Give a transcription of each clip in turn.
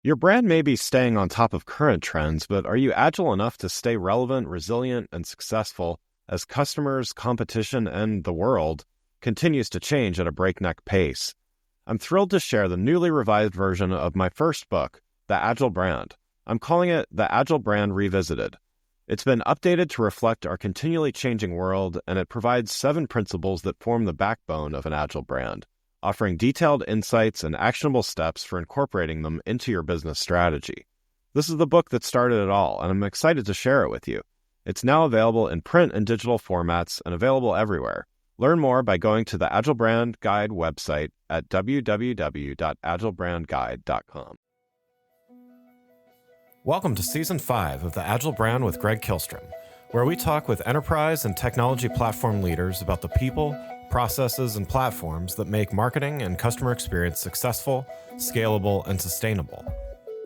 Your brand may be staying on top of current trends, but are you agile enough to stay relevant, resilient, and successful as customers, competition, and the world continues to change at a breakneck pace? I'm thrilled to share the newly revised version of my first book, The Agile Brand. I'm calling it The Agile Brand Revisited. It's been updated to reflect our continually changing world, and it provides 7 principles that form the backbone of an agile brand, offering detailed insights and actionable steps for incorporating them into your business strategy. This is the book that started it all, and I'm excited to share it with you. It's now available in print and digital formats and available everywhere. Learn more by going to the Agile Brand Guide website at www.agilebrandguide.com. Welcome to Season 5 of The Agile Brand with Greg Kihlstrom, where we talk with enterprise and technology platform leaders about the people, processes, and platforms that make marketing and customer experience successful, scalable, and sustainable.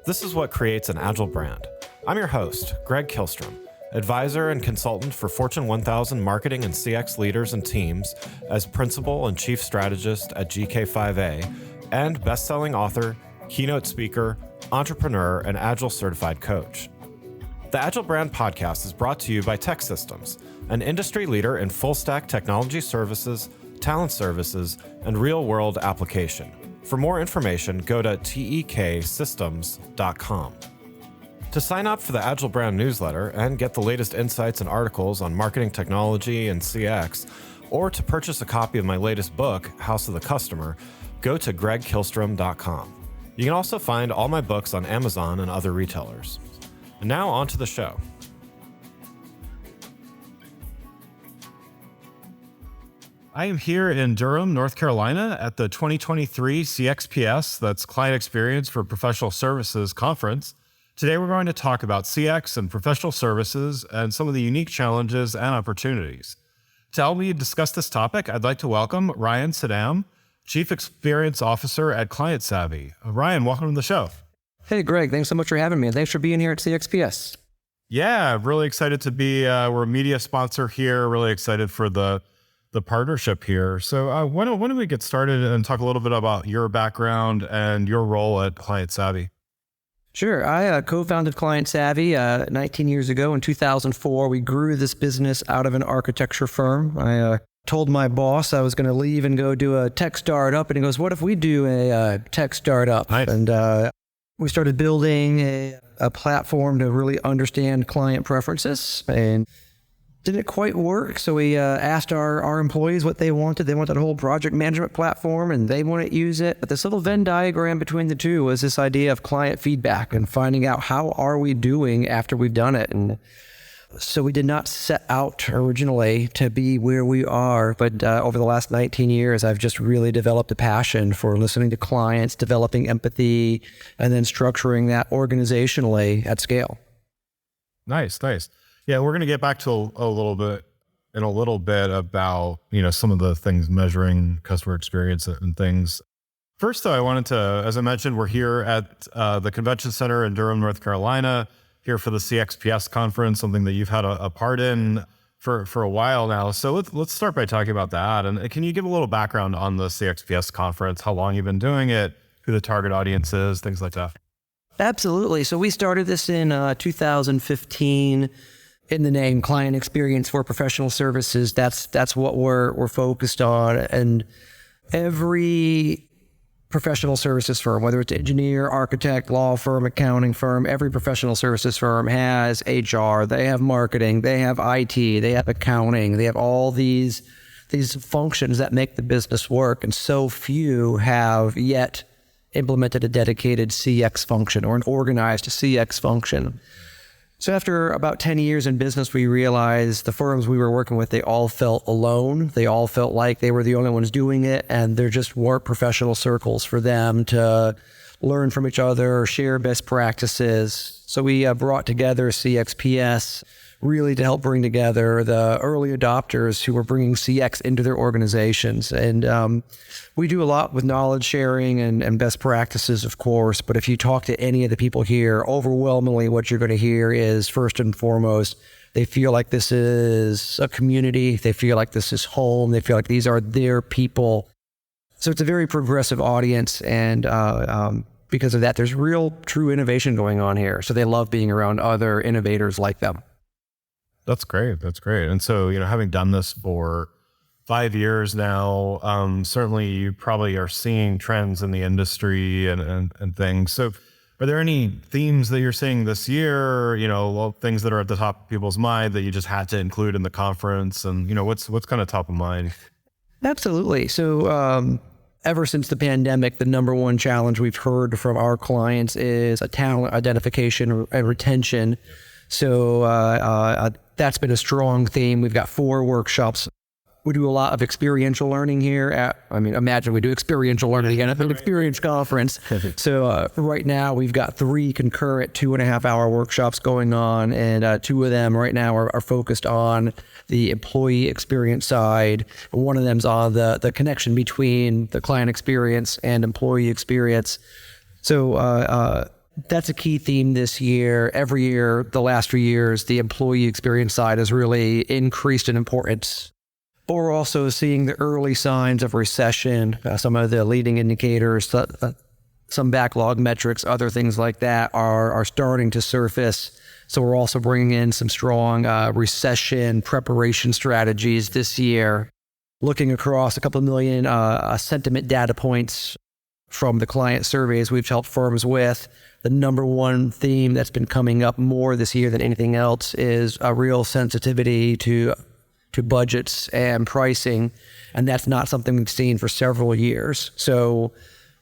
This is what creates an agile brand. I'm your host, Greg Kihlstrom, advisor and consultant for Fortune 1000 marketing and CX leaders and teams as principal and chief strategist at GK5A, and best-selling author, keynote speaker, entrepreneur, and agile certified coach. The Agile Brand podcast is brought to you by TEKsystems, an industry leader in full-stack technology services, talent services, and real-world application. For more information, go to teksystems.com. To sign up for the Agile Brand newsletter and get the latest insights and articles on marketing technology and CX, or to purchase a copy of my latest book, House of the Customer, go to gregkihlstrom.com. You can also find all my books on Amazon and other retailers. And now on to the show. I am here in Durham, North Carolina at the 2023 CXPS, that's Client Experience for Professional Services Conference. Today we're going to talk about CX and professional services and some of the unique challenges and opportunities. To help me discuss this topic, I'd like to welcome Ryan Suydam, Chief Experience Officer at ClientSavvy. Ryan, welcome to the show. Hey, Greg, thanks so much for having me, and thanks for being here at CXPS. Yeah, really excited to be, we're a media sponsor here, really excited for the partnership here. So why don't we get started and talk a little bit about your background and your role at ClientSavvy? Sure. I co-founded ClientSavvy 19 years ago in 2004. We grew this business out of an architecture firm. I told my boss I was going to leave and go do a tech startup, and he goes, "What if we do a tech startup?" Nice. And we started building a platform to really understand client preferences, and didn't quite work. So we asked our employees what they wanted. They wanted a whole project management platform, and they wouldn't use it. But this little Venn diagram between the two was this idea of client feedback and finding out how are we doing after we've done it. And so we did not set out originally to be where we are, but over the last 19 years, I've just really developed a passion for listening to clients, developing empathy, and then structuring that organizationally at scale. Nice. Yeah, we're going to get back to a little bit about, some of the things measuring customer experience and things. First, though, I wanted to, as I mentioned, we're here at the Convention Center in Durham, North Carolina, here for the CXPS conference, something that you've had a part in for a while now. So let's start by talking about that. And can you give a little background on the CXPS conference, how long you've been doing it, who the target audience is, things like that? Absolutely. So we started this in 2015. In the name, Client Experience for Professional Services. That's what we're focused on. And every professional services firm, whether it's engineer, architect, law firm, accounting firm, every professional services firm has HR, they have marketing, they have IT, they have accounting, they have all these functions that make the business work. And so few have yet implemented a dedicated CX function or an organized CX function. So after about 10 years in business, we realized the firms we were working with, they all felt alone. They all felt like they were the only ones doing it, and there just weren't professional circles for them to learn from each other, share best practices. So we brought together CXPS really to help bring together the early adopters who were bringing CX into their organizations. And we do a lot with knowledge sharing and best practices, of course. But if you talk to any of the people here, overwhelmingly what you're going to hear is, first and foremost, they feel like this is a community. They feel like this is home. They feel like these are their people. So it's a very progressive audience. And because of that, there's real true innovation going on here. So they love being around other innovators like them. That's great. That's great. And so, having done this for 5 years now, certainly you probably are seeing trends in the industry and things. So are there any themes that you're seeing this year, things that are at the top of people's mind that you just had to include in the conference? And, what's kind of top of mind? Absolutely. So ever since the pandemic, the number one challenge we've heard from our clients is a talent identification and retention. So that's been a strong theme. We've got 4 workshops. We do a lot of experiential learning here imagine we do experiential learning at an experience conference. So right now we've got 3 concurrent 2.5-hour workshops going on, and 2 of them right now are focused on the employee experience side. One of them's on the connection between the client experience and employee experience. So that's a key theme this year. Every year, the last few years, the employee experience side has really increased in importance. But we're also seeing the early signs of recession, some of the leading indicators, some backlog metrics, other things like that are starting to surface. So we're also bringing in some strong recession preparation strategies this year, looking across a couple million sentiment data points from the client surveys we've helped firms with. The number one theme that's been coming up more this year than anything else is a real sensitivity to budgets and pricing, and that's not something we've seen for several years. So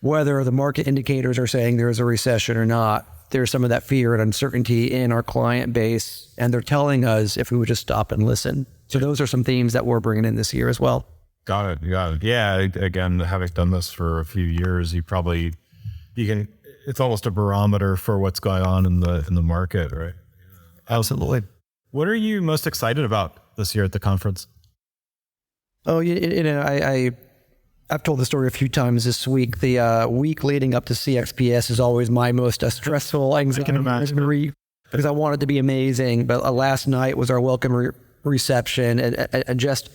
whether the market indicators are saying there's a recession or not, there's some of that fear and uncertainty in our client base, and they're telling us if we would just stop and listen. So those are some themes that we're bringing in this year as well. Got it. Yeah, again, having done this for a few years, you can, it's almost a barometer for what's going on in the market, right? Absolutely. What are you most excited about this year at the conference? Oh, I've told the story a few times this week. The week leading up to CXPS is always my most stressful, anxiety because I want it to be amazing. But last night was our welcome reception, and just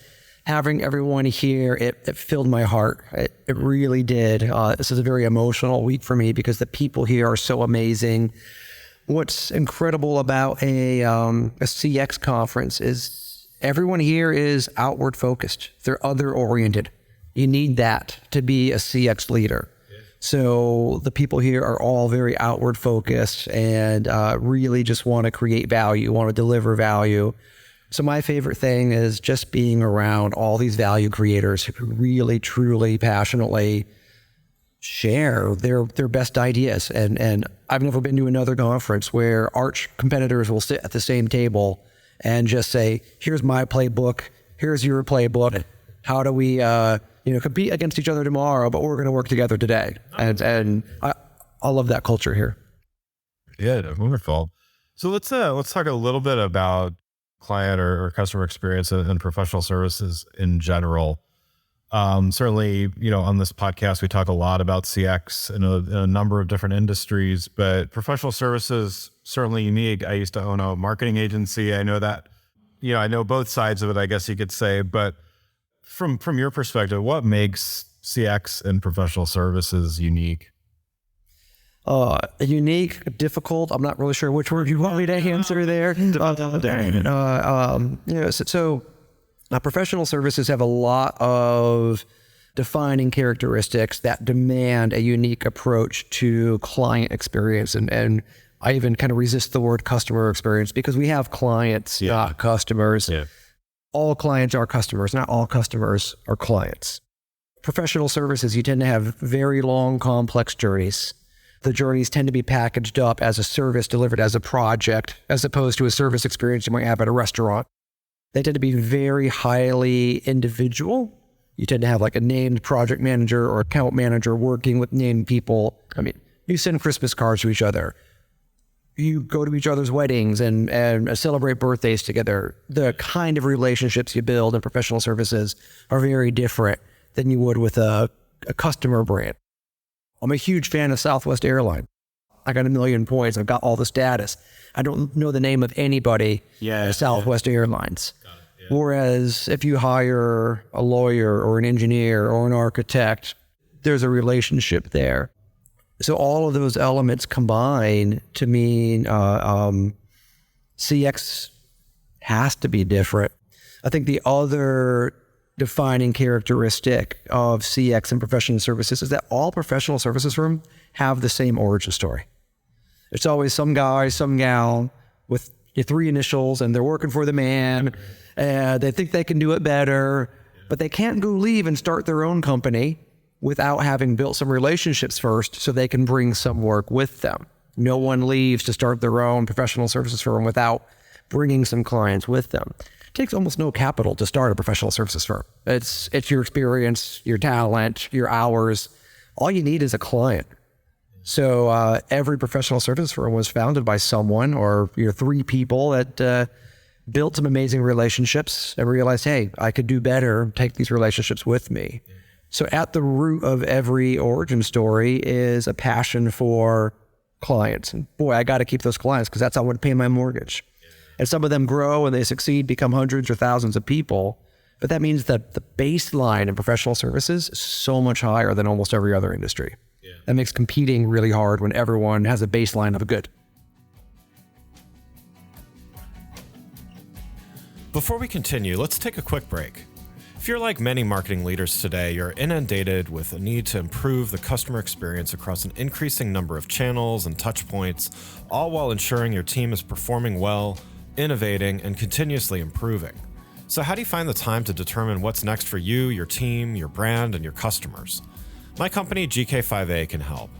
having everyone here, it filled my heart. It really did. This is a very emotional week for me because the people here are so amazing. What's incredible about a CX conference is everyone here is outward focused. They're other oriented. You need that to be a CX leader. Yeah. So the people here are all very outward focused and really just want to create value, want to deliver value. So my favorite thing is just being around all these value creators who really, truly, passionately share their best ideas. And I've never been to another conference where arch competitors will sit at the same table and just say, here's my playbook, here's your playbook. How do we compete against each other tomorrow, but we're going to work together today. And I love that culture here. Yeah, wonderful. So let's talk a little bit about client or customer experience and professional services in general. Certainly, on this podcast, we talk a lot about CX in a number of different industries, but professional services, certainly unique. I used to own a marketing agency. I know that, I know both sides of it, I guess you could say, but from your perspective, what makes CX and professional services unique? Unique, difficult. I'm not really sure which word you want me to answer there. So professional services have a lot of defining characteristics that demand a unique approach to client experience. And I even kind of resist the word customer experience because we have clients, not customers. Yeah. All clients are customers, not all customers are clients. Professional services, you tend to have very long, complex journeys. The journeys tend to be packaged up as a service delivered as a project, as opposed to a service experience you might have at a restaurant. They tend to be very highly individual. You tend to have like a named project manager or account manager working with named people. I mean, you send Christmas cards to each other. You go to each other's weddings and celebrate birthdays together. The kind of relationships you build in professional services are very different than you would with a customer brand. I'm a huge fan of Southwest Airlines. I got 1 million points. I've got all the status. I don't know the name of anybody at Southwest Airlines. Yeah. Whereas if you hire a lawyer or an engineer or an architect, there's a relationship there. So all of those elements combine to mean CX has to be different. I think the other defining characteristic of CX and professional services is that all professional services firms have the same origin story. It's always some guy, some gal with your 3 initials, and they're working for the man, and they think they can do it better, but they can't go leave and start their own company without having built some relationships first so they can bring some work with them. No one leaves to start their own professional services firm without bringing some clients with them. It takes almost no capital to start a professional services firm. It's your experience, your talent, your hours. All you need is a client. So every professional services firm was founded by someone or 3 people that built some amazing relationships and realized, hey, I could do better, take these relationships with me. So at the root of every origin story is a passion for clients. And boy, I got to keep those clients because that's how I would pay my mortgage. And some of them grow and they succeed, become hundreds or thousands of people. But that means that the baseline in professional services is so much higher than almost every other industry. Yeah. That makes competing really hard when everyone has a baseline of a good. Before we continue, let's take a quick break. If you're like many marketing leaders today, you're inundated with a need to improve the customer experience across an increasing number of channels and touch points, all while ensuring your team is performing well, innovating, and continuously improving. So how do you find the time to determine what's next for you, your team, your brand, and your customers? My company, GK5A, can help.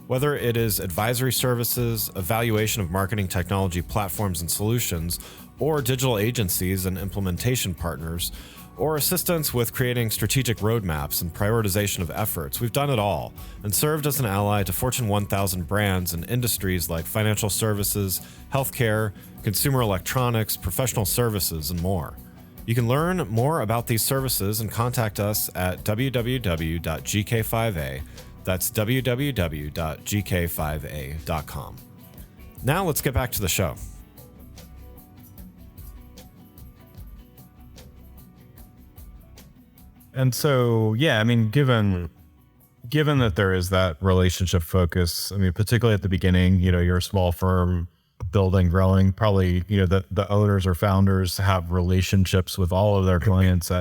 Whether it is advisory services, evaluation of marketing technology platforms and solutions, or digital agencies and implementation partners, or assistance with creating strategic roadmaps and prioritization of efforts, we've done it all and served as an ally to Fortune 1000 brands in industries like financial services, healthcare, consumer electronics, professional services, and more. You can learn more about these services and contact us at www.gk5a. That's www.gk5a.com. Now let's get back to the show. And so, yeah, I mean, given that there is that relationship focus, I mean, particularly at the beginning, you're a small firm, building, growing, probably, the owners or founders have relationships with all of their clients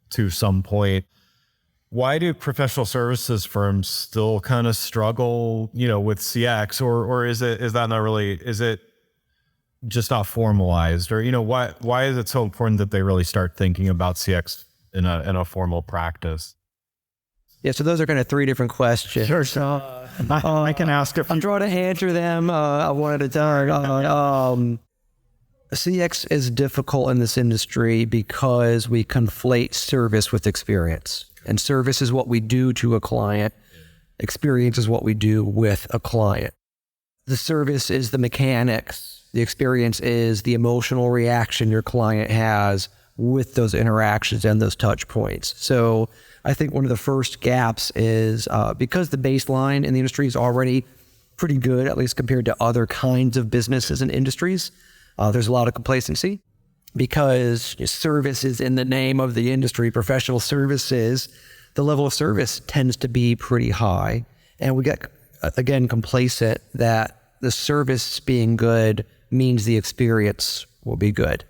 to some point. Why do professional services firms still kind of struggle, with CX, or is it just not formalized, or, why is it so important that they really start thinking about CX in a formal practice? Yeah, so those are kind of 3 different questions. Sure. So I can ask if I'm trying to answer them one at a time. CX is difficult in this industry because we conflate service with experience. And service is what we do to a client. Experience is what we do with a client. The service is the mechanics. The experience is the emotional reaction your client has with those interactions and those touch points. So I think one of the first gaps is because the baseline in the industry is already pretty good, at least compared to other kinds of businesses and industries. There's a lot of complacency because service is in the name of the industry. Professional services, the level of service tends to be pretty high. And we get, again, complacent that the service being good means the experience will be good.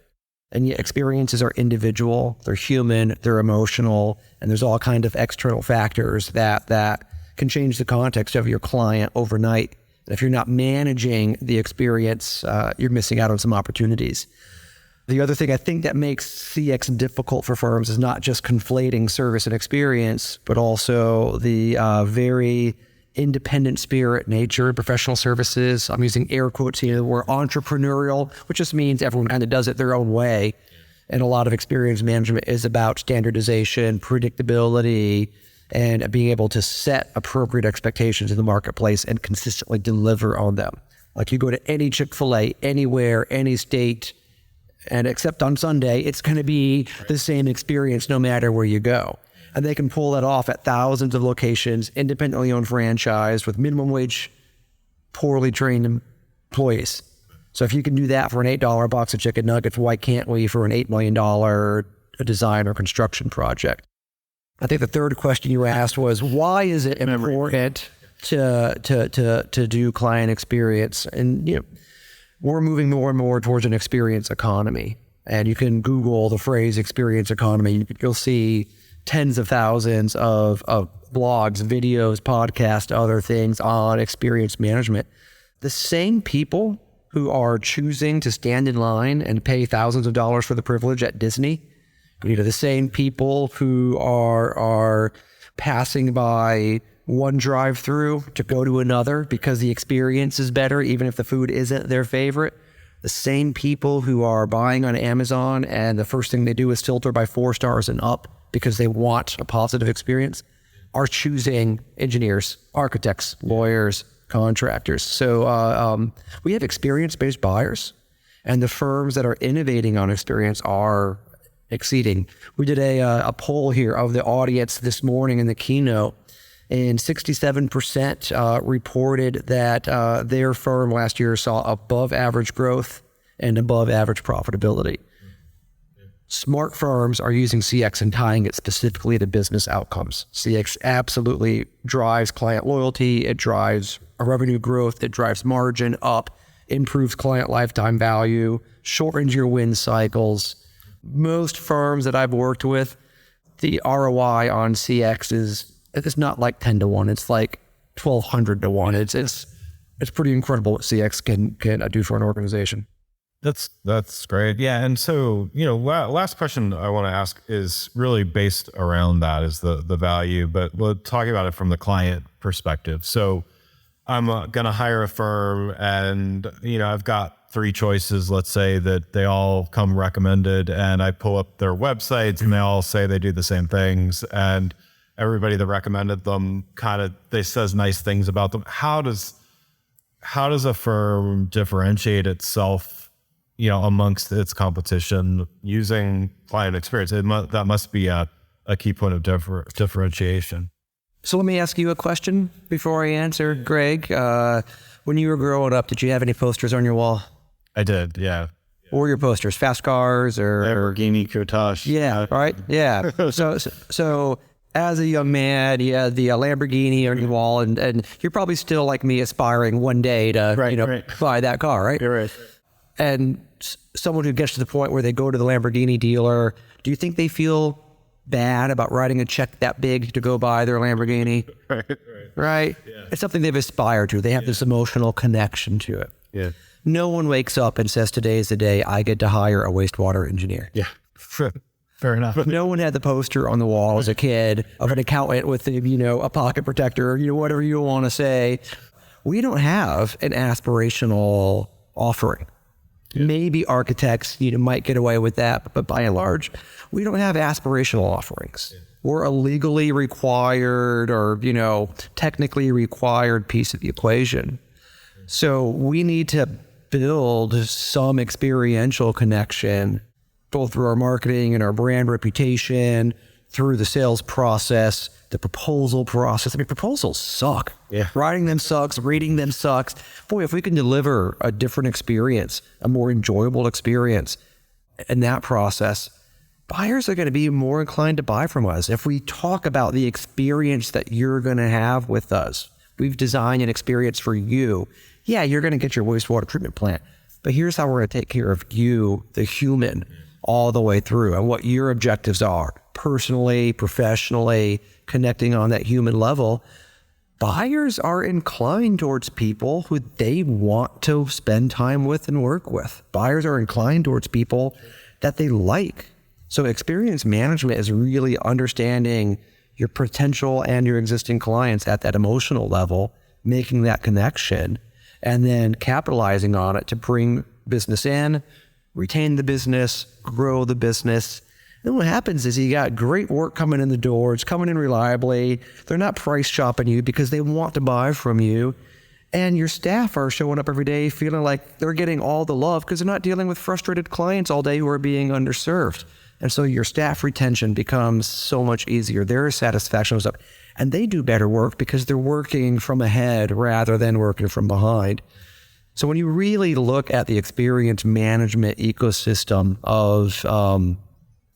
And yet experiences are individual, they're human, they're emotional, and there's all kinds of external factors that can change the context of your client overnight. And if you're not managing the experience, you're missing out on some opportunities. The other thing I think that makes CX difficult for firms is not just conflating service and experience, but also the very independent spirit nature, professional services. I'm using air quotes here. We're entrepreneurial, which just means everyone kind of does it their own way. And a lot of experience management is about standardization, predictability, and being able to set appropriate expectations in the marketplace and consistently deliver on them. Like you go to any Chick-fil-A, anywhere, any state, and except on Sunday, it's going to be the same experience no matter where you go. And they can pull that off at thousands of locations, independently owned franchise with minimum wage, poorly trained employees. So if you can do that for an $8 box of chicken nuggets, why can't we for an $8 million design or construction project? I think the third question you asked was, why is it important to do client experience. And we're moving more and more towards an experience economy. And you can Google the phrase experience economy. You'll see tens of thousands of blogs, videos, podcasts, other things on experience management. The same people who are choosing to stand in line and pay thousands of dollars for the privilege at Disney, the same people who are passing by one drive-through to go to another because the experience is better, even if the food isn't their favorite. The same people who are buying on Amazon and the first thing they do is filter by 4 stars and up because they want a positive experience, are choosing engineers, architects, lawyers, contractors. So we have experience-based buyers, and the firms that are innovating on experience are exceeding. We did a poll here of the audience this morning in the keynote, and 67% reported that their firm last year saw above average growth and above average profitability. Smart firms are using CX and tying it specifically to business outcomes. CX absolutely drives client loyalty. It drives revenue growth. It drives margin up, improves client lifetime value, shortens your win cycles. Most firms that I've worked with, the ROI on CX it's not like 10 to 1. It's like 1,200 to 1. It's pretty incredible what CX can do for an organization. That's great. Yeah. And so, last question I want to ask is really based around that is the value, but we're talking about it from the client perspective. So I'm going to hire a firm and, I've got 3 choices, let's say, that they all come recommended, and I pull up their websites and they all say they do the same things, and everybody that recommended them they says nice things about them. How does a firm differentiate itself, amongst its competition using client experience? That must be a key point of differentiation. So let me ask you a question before I answer, Greg. When you were growing up, did you have any posters on your wall? I did, yeah. What were your posters? Fast cars or Lamborghini Countach? Yeah, right. Yeah. So as a young man, you had the Lamborghini on your wall, and you're probably still like me, aspiring one day to buy that car, right? You're right. And someone who gets to the point where they go to the Lamborghini dealer, do you think they feel bad about writing a check that big to go buy their Lamborghini? Right? Yeah. It's something they've aspired to. They have this emotional connection to it. Yeah. No one wakes up and says, today is the day I get to hire a wastewater engineer. Yeah. Fair enough. No one had the poster on the wall as a kid of an accountant with, a pocket protector, whatever you want to say. We don't have an aspirational offering. Yeah. Maybe architects, might get away with that, but by and large, we don't have aspirational offerings. Yeah. We're a legally required or, technically required piece of the equation. Yeah. So we need to build some experiential connection, both through our marketing and our brand reputation, through the sales process, the proposal process. Proposals suck. Yeah. Writing them sucks, reading them sucks. Boy, if we can deliver a different experience, a more enjoyable experience in that process, buyers are going to be more inclined to buy from us. If we talk about the experience that you're going to have with us, we've designed an experience for you. Yeah, you're going to get your wastewater treatment plant, but here's how we're going to take care of you, the human, all the way through, and what your objectives are, personally, professionally, connecting on that human level. Buyers are inclined towards people who they want to spend time with and work with. Buyers are inclined towards people that they like. So experience management is really understanding your potential and your existing clients at that emotional level, making that connection, and then capitalizing on it to bring business in, retain the business, grow the business. And what happens is you got great work coming in the door. It's coming in reliably. They're not price shopping you because they want to buy from you. And your staff are showing up every day feeling like they're getting all the love because they're not dealing with frustrated clients all day who are being underserved. And so your staff retention becomes so much easier. Their satisfaction goes up. And they do better work because they're working from ahead rather than working from behind. So when you really look at the experience management ecosystem of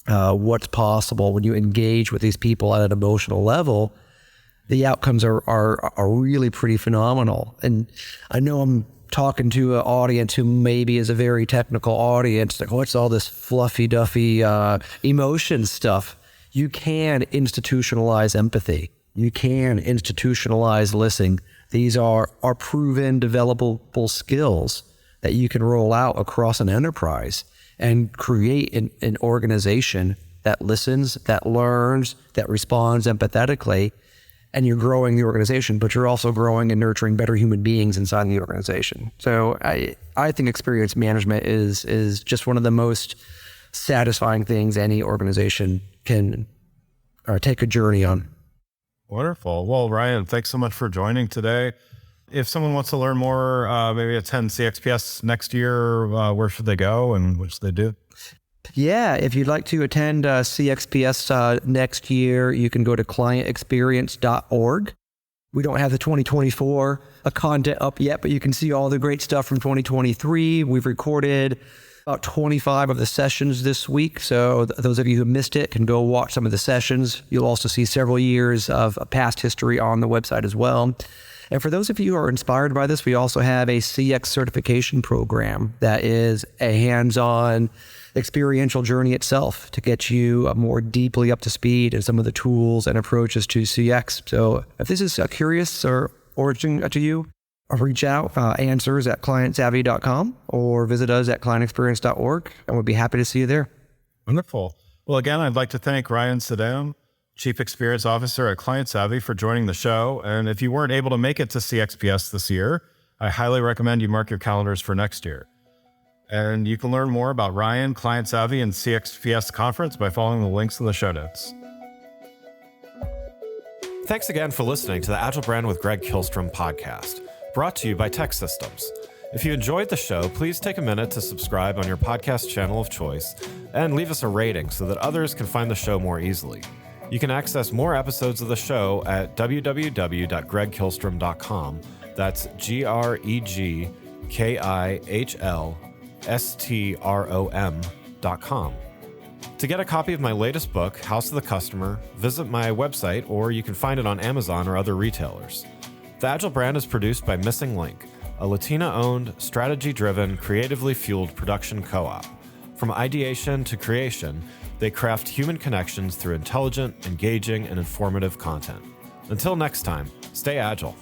what's possible when you engage with these people at an emotional level, the outcomes are really pretty phenomenal. And I know I'm talking to an audience who maybe is a very technical audience, like, what's all this fluffy duffy emotion stuff? You can institutionalize empathy. You can institutionalize listening. These are proven developable skills that you can roll out across an enterprise and create an organization that listens, that learns, that responds empathetically. And you're growing the organization, but you're also growing and nurturing better human beings inside the organization. So I think experience management is just one of the most satisfying things any organization can take a journey on. Wonderful. Well, Ryan, thanks so much for joining today. If someone wants to learn more, maybe attend CXPS next year, where should they go and what should they do? Yeah, if you'd like to attend CXPS next year, you can go to ClientExperience.org. We don't have the 2024 content up yet, but you can see all the great stuff from 2023. We've recorded about 25 of the sessions this week, so those of you who missed it can go watch some of the sessions. You'll also see several years of past history on the website as well. And for those of you who are inspired by this, we also have a CX certification program that is a hands-on experiential journey itself to get you more deeply up to speed in some of the tools and approaches to CX. So if this is curious or origin to you, reach out, answers@clientsavvy.com, or visit us at clientexperience.org, and we'd be happy to see you there. Wonderful. Well, again, I'd like to thank Ryan Suydam, Chief Experience Officer at ClientSavvy, for joining the show. And if you weren't able to make it to CXPS this year, I highly recommend you mark your calendars for next year. And you can learn more about Ryan, ClientSavvy, and CXPS conference by following the links in the show notes. Thanks again for listening to the Agile Brand with Greg Kihlstrom podcast, brought to you by Tech Systems. If you enjoyed the show, please take a minute to subscribe on your podcast channel of choice and leave us a rating so that others can find the show more easily. You can access more episodes of the show at www.gregkihlstrom.com. That's GREGKIHLSTROM.com. To get a copy of my latest book, House of the Customer, visit my website, or you can find it on Amazon or other retailers. The Agile Brand is produced by Missing Link, a Latina-owned, strategy-driven, creatively fueled production co-op. From ideation to creation, they craft human connections through intelligent, engaging, and informative content. Until next time, stay agile.